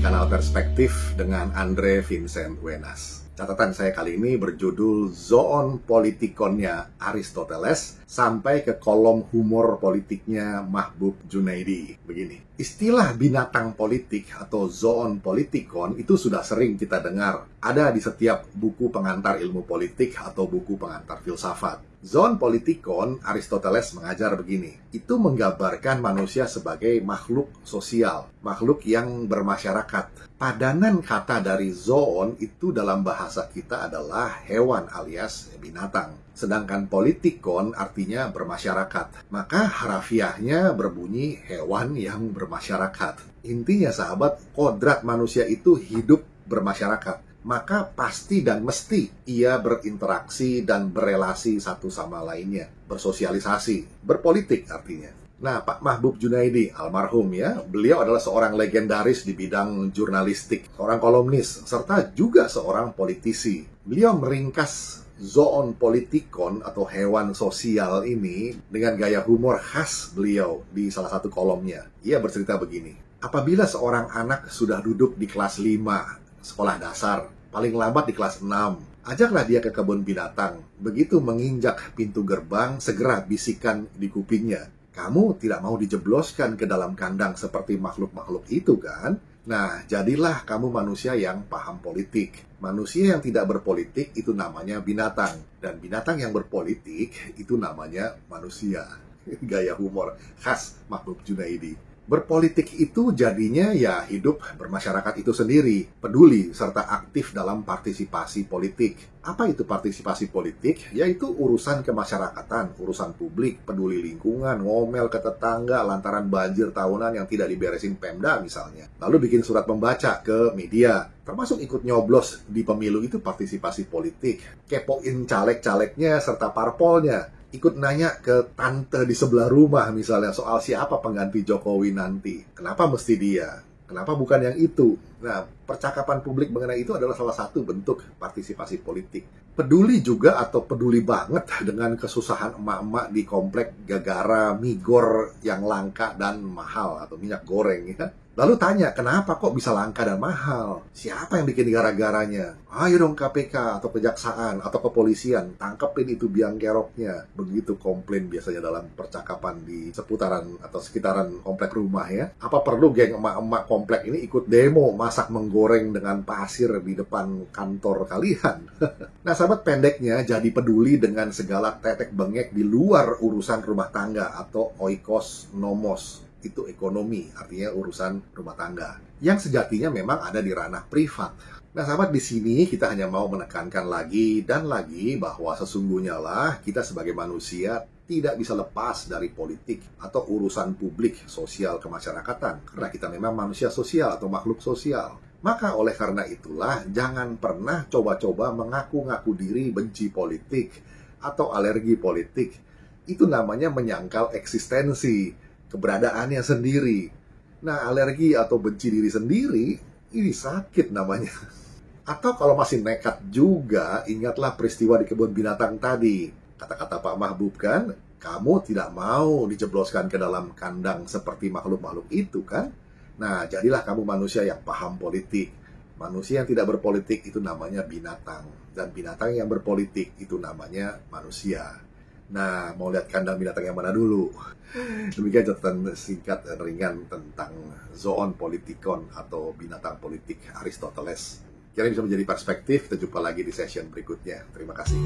kanal Perspektif dengan Andre Vincent Wenas. Catatan saya kali ini berjudul Zoon Politikonnya Aristoteles sampai ke kolom humor politiknya Mahbub Junaidi. Begini, istilah binatang politik atau zoon politikon itu sudah sering kita dengar. Ada di setiap buku pengantar ilmu politik atau buku pengantar filsafat. Zoon politikon, Aristoteles mengajar begini, itu menggambarkan manusia sebagai makhluk sosial, makhluk yang bermasyarakat. Padanan kata dari zoon itu dalam bahasa kita adalah hewan alias binatang. Sedangkan politikon artinya bermasyarakat. Maka harafiahnya berbunyi hewan yang bermasyarakat. Intinya sahabat, kodrat manusia itu hidup bermasyarakat. Maka pasti dan mesti ia berinteraksi dan berelasi satu sama lainnya, bersosialisasi, berpolitik artinya. Nah, Pak Mahbub Junaidi, almarhum ya, beliau adalah seorang legendaris di bidang jurnalistik, seorang kolumnis, serta juga seorang politisi. Beliau meringkas zoon politikon atau hewan sosial ini dengan gaya humor khas beliau di salah satu kolomnya. Ia bercerita begini, apabila seorang anak sudah duduk di kelas 5, sekolah dasar, paling lambat di kelas 6. Ajaklah dia ke kebun binatang. Begitu menginjak pintu gerbang, segera bisikan di kupingnya. Kamu tidak mau dijebloskan ke dalam kandang seperti makhluk-makhluk itu kan? Nah, jadilah kamu manusia yang paham politik. Manusia yang tidak berpolitik itu namanya binatang. Dan binatang yang berpolitik itu namanya manusia. Gaya humor khas Mahbub Junaidi. Berpolitik itu jadinya ya hidup bermasyarakat itu sendiri, peduli serta aktif dalam partisipasi politik. Apa itu partisipasi politik? Yaitu urusan kemasyarakatan, urusan publik, peduli lingkungan, ngomel ke tetangga lantaran banjir tahunan yang tidak diberesin Pemda misalnya. Lalu bikin surat pembaca ke media, termasuk ikut nyoblos di pemilu itu partisipasi politik. Kepoin caleg-calegnya serta parpolnya. Ikut nanya ke tante di sebelah rumah misalnya soal siapa pengganti Jokowi nanti. Kenapa mesti dia? Kenapa bukan yang itu? Nah, percakapan publik mengenai itu adalah salah satu bentuk partisipasi politik. Peduli juga atau peduli banget dengan kesusahan emak-emak di komplek gara-gara migor yang langka dan mahal atau minyak goreng ya. Lalu tanya, kenapa kok bisa langka dan mahal? Siapa yang bikin gara-garanya? Ayo dong KPK atau kejaksaan atau kepolisian, tangkepin itu biang keroknya. Begitu komplain biasanya dalam percakapan di seputaran atau sekitaran komplek rumah ya. Apa perlu geng emak-emak komplek ini ikut demo masak menggoreng dengan pasir di depan kantor kalian? Nah, sahabat, pendeknya jadi peduli dengan segala tetek bengek di luar urusan rumah tangga atau oikos nomos. Itu ekonomi, artinya urusan rumah tangga. Yang sejatinya memang ada di ranah privat. Nah, sahabat, di sini kita hanya mau menekankan lagi dan lagi bahwa sesungguhnya lah kita sebagai manusia tidak bisa lepas dari politik atau urusan publik sosial kemasyarakatan. Karena kita memang manusia sosial atau makhluk sosial. Maka oleh karena itulah, jangan pernah coba-coba mengaku-ngaku diri benci politik atau alergi politik. Itu namanya menyangkal eksistensi, keberadaannya sendiri. Nah, alergi atau benci diri sendiri, ini sakit namanya. Atau kalau masih nekat juga, ingatlah peristiwa di kebun binatang tadi. Kata-kata Pak Mahbub kan, kamu tidak mau dijebloskan ke dalam kandang seperti makhluk-makhluk itu kan? Nah, jadilah kamu manusia yang paham politik. Manusia yang tidak berpolitik itu namanya binatang. Dan binatang yang berpolitik itu namanya manusia. Nah, mau lihat kandang binatang yang mana dulu? Demikian catatan singkat dan ringan tentang zoon politikon atau binatang politik Aristoteles. Kira bisa menjadi perspektif. Kita jumpa lagi di session berikutnya. Terima kasih.